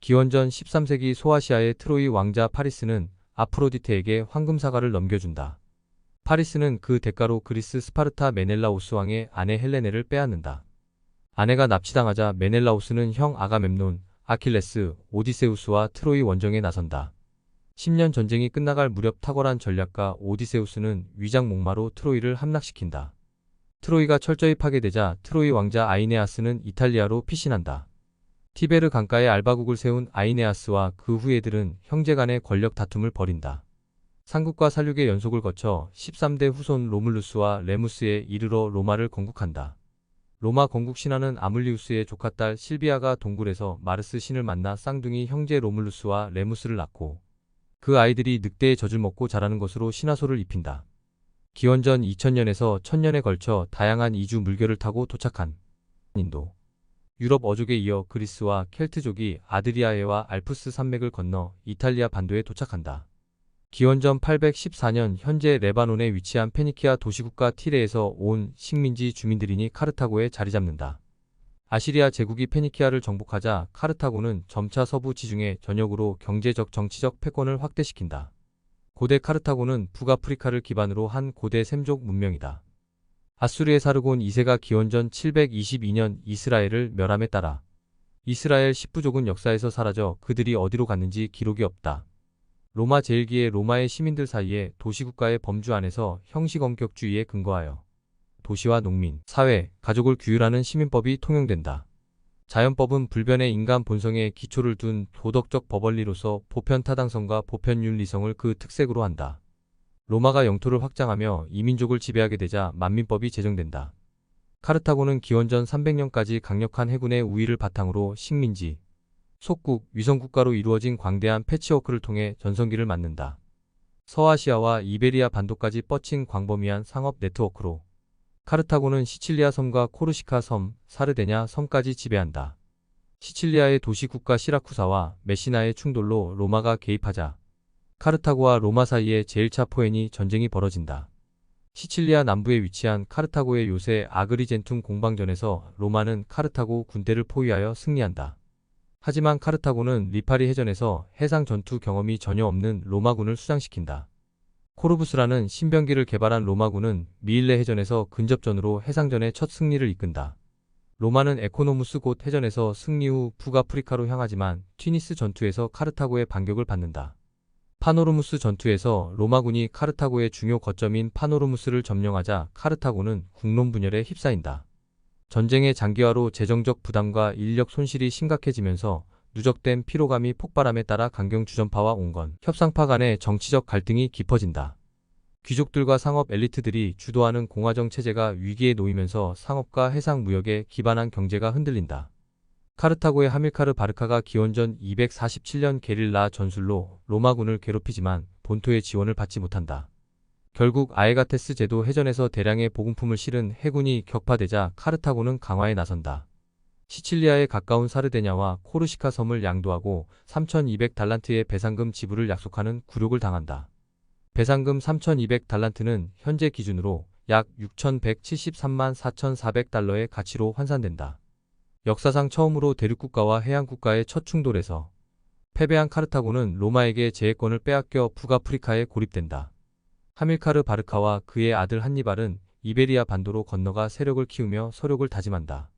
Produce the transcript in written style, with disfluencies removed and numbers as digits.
기원전 13세기 소아시아의 트로이 왕자 파리스는 아프로디테에게 황금사과를 넘겨준다. 파리스는 그 대가로 그리스 스파르타 메넬라오스 왕의 아내 헬레네를 빼앗는다. 아내가 납치당하자 메넬라오스는 형 아가멤논, 아킬레스, 오디세우스와 트로이 원정에 나선다. 10년 전쟁이 끝나갈 무렵 탁월한 전략가 오디세우스는 위장 목마로 트로이를 함락시킨다. 트로이가 철저히 파괴되자 트로이 왕자 아이네아스는 이탈리아로 피신한다. 티베르 강가에 알바국을 세운 아이네아스와 그 후예들은 형제간의 권력 다툼을 벌인다. 삼국과 살육의 연속을 거쳐 13대 후손 로물루스와 레무스에 이르러 로마를 건국한다. 로마 건국 신화는 아물리우스의 조카딸 실비아가 동굴에서 마르스 신을 만나 쌍둥이 형제 로물루스와 레무스를 낳고 그 아이들이 늑대의 젖을 먹고 자라는 것으로 신화소를 입힌다. 기원전 2000년에서 1000년에 걸쳐 다양한 이주 물결을 타고 도착한 인도. 유럽 어족에 이어 그리스와 켈트족이 아드리아해와 알프스 산맥을 건너 이탈리아 반도에 도착한다. 기원전 814년 현재 레바논에 위치한 페니키아 도시국가 티레에서 온 식민지 주민들이니 카르타고에 자리잡는다. 아시리아 제국이 페니키아를 정복하자 카르타고는 점차 서부 지중해 전역으로 경제적 정치적 패권을 확대시킨다. 고대 카르타고는 북아프리카를 기반으로 한 고대 셈족 문명이다. 아수르의 사르곤 2세가 기원전 722년 이스라엘을 멸함에 따라 이스라엘 10부족은 역사에서 사라져 그들이 어디로 갔는지 기록이 없다. 로마 제1기의 로마의 시민들 사이에 도시국가의 범주 안에서 형식엄격주의에 근거하여 도시와 농민, 사회, 가족을 규율하는 시민법이 통용된다. 자연법은 불변의 인간 본성에 기초를 둔 도덕적 법원리로서 보편타당성과 보편윤리성을 그 특색으로 한다. 로마가 영토를 확장하며 이민족을 지배하게 되자 만민법이 제정된다. 카르타고는 기원전 300년까지 강력한 해군의 우위를 바탕으로 식민지, 속국, 위성국가로 이루어진 광대한 패치워크를 통해 전성기를 맞는다. 서아시아와 이베리아 반도까지 뻗친 광범위한 상업 네트워크로 카르타고는 시칠리아 섬과 코르시카 섬, 사르데냐 섬까지 지배한다. 시칠리아의 도시국가 시라쿠사와 메시나의 충돌로 로마가 개입하자 카르타고와 로마 사이에 제1차 포에니 전쟁이 벌어진다. 시칠리아 남부에 위치한 카르타고의 요새 아그리젠툼 공방전에서 로마는 카르타고 군대를 포위하여 승리한다. 하지만 카르타고는 리파리 해전에서 해상 전투 경험이 전혀 없는 로마군을 수장시킨다. 코르부스라는 신병기를 개발한 로마군은 미일레 해전에서 근접전으로 해상전의 첫 승리를 이끈다. 로마는 에코노무스 곧 해전에서 승리 후 북아프리카로 향하지만 튀니스 전투에서 카르타고의 반격을 받는다. 파노르무스 전투에서 로마군이 카르타고의 중요 거점인 파노르무스를 점령하자 카르타고는 국론 분열에 휩싸인다. 전쟁의 장기화로 재정적 부담과 인력 손실이 심각해지면서 누적된 피로감이 폭발함에 따라 강경주전파와 온건, 협상파 간의 정치적 갈등이 깊어진다. 귀족들과 상업 엘리트들이 주도하는 공화정 체제가 위기에 놓이면서 상업과 해상 무역에 기반한 경제가 흔들린다. 카르타고의 하밀카르 바르카가 기원전 247년 게릴라 전술로 로마군을 괴롭히지만 본토의 지원을 받지 못한다. 결국 아에가테스 제도 해전에서 대량의 보급품을 실은 해군이 격파되자 카르타고는 강화에 나선다. 시칠리아에 가까운 사르데냐와 코르시카 섬을 양도하고 3200달란트의 배상금 지불을 약속하는 굴욕을 당한다. 배상금 3200달란트는 현재 기준으로 약 6173만 4400달러의 가치로 환산된다. 역사상 처음으로 대륙국가와 해양국가의 첫 충돌에서 패배한 카르타고는 로마에게 제해권을 빼앗겨 북아프리카에 고립된다. 하밀카르 바르카와 그의 아들 한니발은 이베리아 반도로 건너가 세력을 키우며 서력을 다짐한다.